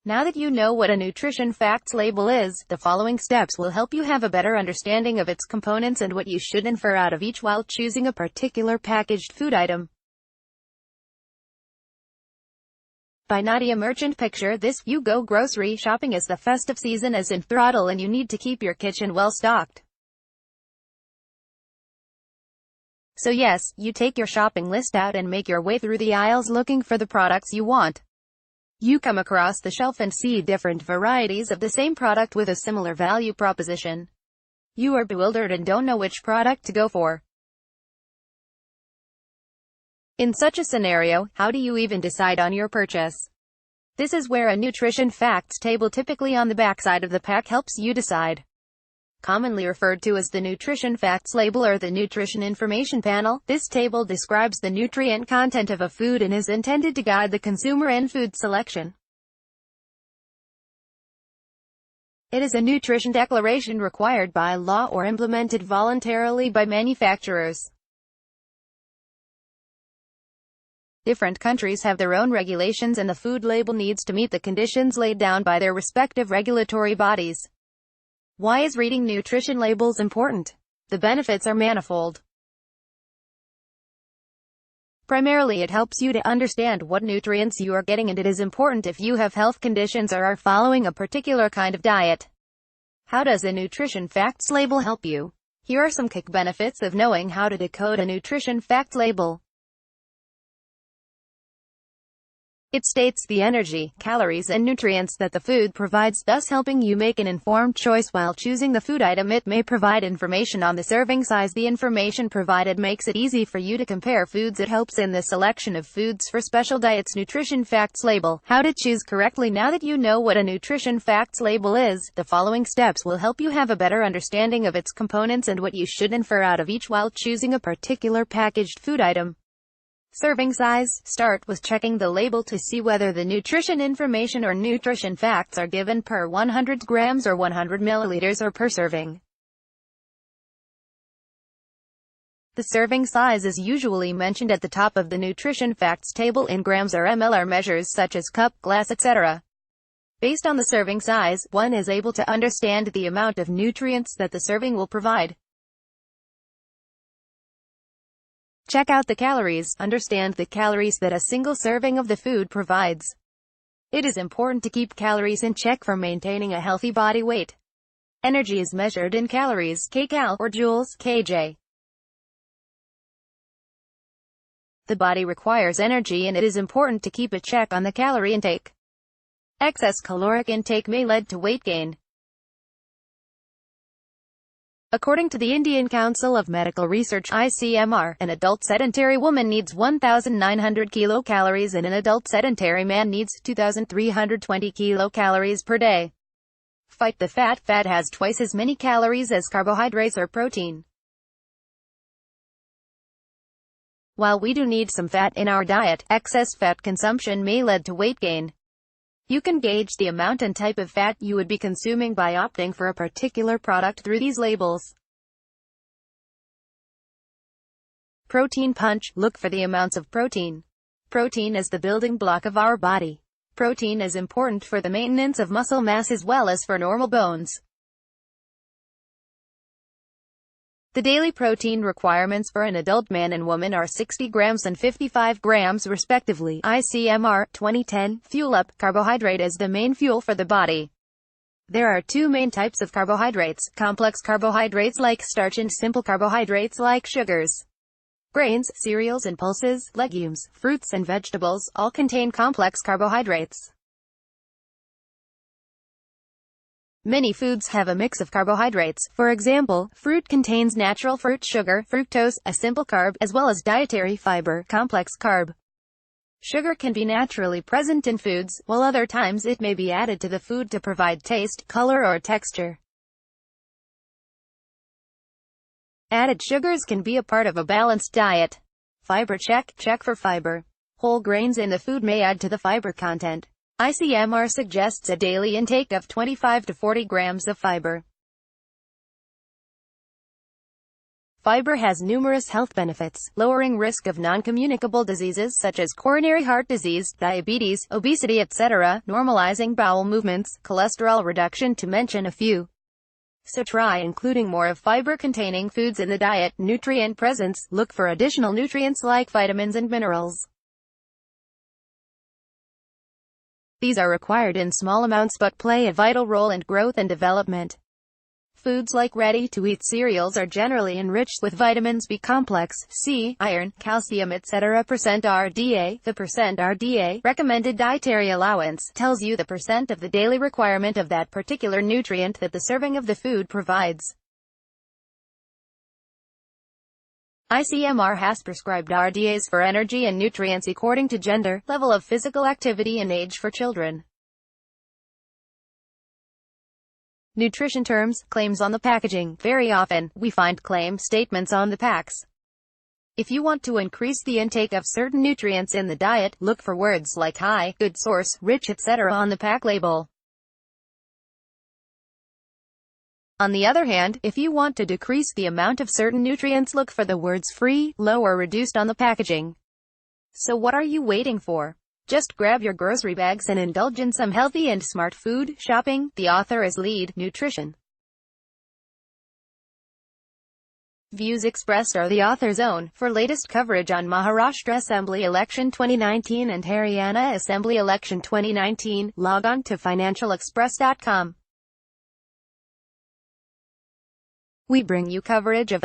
Now that you know what a nutrition facts label is, the following steps will help you have a better understanding of its components and what you should infer out of each while choosing a particular packaged food item. By Nadia Merchant. Picture this: you go grocery shopping as the festive season is in throttle and you need to keep your kitchen well stocked. So yes, you take your shopping list out and make your way through the aisles looking for the products you want. You come across the shelf and see different varieties of the same product with a similar value proposition. You are bewildered and don't know which product to go for. In such a scenario, how do you even decide on your purchase? This is where a nutrition facts table, typically on the backside of the pack, helps you decide. Commonly referred to as the nutrition facts label or the nutrition information panel, this table describes the nutrient content of a food and is intended to guide the consumer in food selection. It is a nutrition declaration required by law or implemented voluntarily by manufacturers. Different countries have their own regulations and the food label needs to meet the conditions laid down by their respective regulatory bodies. Why is reading nutrition labels important? The benefits are manifold. Primarily, it helps you to understand what nutrients you are getting, and it is important if you have health conditions or are following a particular kind of diet. How does a nutrition facts label help you? Here are some quick benefits of knowing how to decode a nutrition fact label. It states the energy, calories and nutrients that the food provides, thus helping you make an informed choice while choosing the food item. It may provide information on the serving size. The information provided makes it easy for you to compare foods. It helps in the selection of foods for special diets. Nutrition facts label. How to choose correctly. Now that you know what a nutrition facts label is, the following steps will help you have a better understanding of its components and what you should infer out of each while choosing a particular packaged food item. Serving size. Start with checking the label to see whether the nutrition information or nutrition facts are given per 100 grams or 100 milliliters or per serving. The serving size is usually mentioned at the top of the nutrition facts table in grams or ml, or measures such as cup, glass, etc. Based on the serving size, one is able to understand the amount of nutrients that the serving will provide. Check out the calories. Understand the calories that a single serving of the food provides. It is important to keep calories in check for maintaining a healthy body weight. Energy is measured in calories, kcal, or joules, kj. The body requires energy and it is important to keep a check on the calorie intake. Excess caloric intake may lead to weight gain. According to the Indian Council of Medical Research (ICMR), an adult sedentary woman needs 1,900 kilocalories and an adult sedentary man needs 2,320 kilocalories per day. Fight the fat. Fat has twice as many calories as carbohydrates or protein. While we do need some fat in our diet, excess fat consumption may lead to weight gain. You can gauge the amount and type of fat you would be consuming by opting for a particular product through these labels. Protein punch. Look for the amounts of protein. Protein is the building block of our body. Protein is important for the maintenance of muscle mass as well as for normal bones. The daily protein requirements for an adult man and woman are 60 grams and 55 grams respectively. ICMR, 2010. Fuel up. Carbohydrate is the main fuel for the body. There are two main types of carbohydrates: complex carbohydrates like starch and simple carbohydrates like sugars. Grains, cereals and pulses, legumes, fruits and vegetables, all contain complex carbohydrates. Many foods have a mix of carbohydrates. For example, fruit contains natural fruit sugar, fructose, a simple carb, as well as dietary fiber, complex carb. Sugar can be naturally present in foods, while other times it may be added to the food to provide taste, color, or texture. Added sugars can be a part of a balanced diet. Fiber check. Check for fiber. Whole grains in the food may add to the fiber content. ICMR suggests a daily intake of 25 to 40 grams of fiber. Fiber has numerous health benefits, lowering risk of non-communicable diseases such as coronary heart disease, diabetes, obesity, etc., normalizing bowel movements, cholesterol reduction to mention a few. So try including more of fiber-containing foods in the diet. Nutrient presence. Look for additional nutrients like vitamins and minerals. These are required in small amounts but play a vital role in growth and development. Foods like ready-to-eat cereals are generally enriched with vitamins B complex, C, iron, calcium, etc. %RDA. The %RDA, recommended dietary allowance, tells you the percent of the daily requirement of that particular nutrient that the serving of the food provides. ICMR has prescribed RDAs for energy and nutrients according to gender, level of physical activity and age for children. Nutrition terms, claims on the packaging. Very often, we find claim statements on the packs. If you want to increase the intake of certain nutrients in the diet, look for words like high, good source, rich, etc. on the pack label. On the other hand, if you want to decrease the amount of certain nutrients, look for the words free, low or reduced on the packaging. So what are you waiting for? Just grab your grocery bags and indulge in some healthy and smart food shopping. The author is Lead Nutrition. Views expressed are the author's own. For latest coverage on Maharashtra Assembly Election 2019 and Haryana Assembly Election 2019, log on to financialexpress.com. We bring you coverage of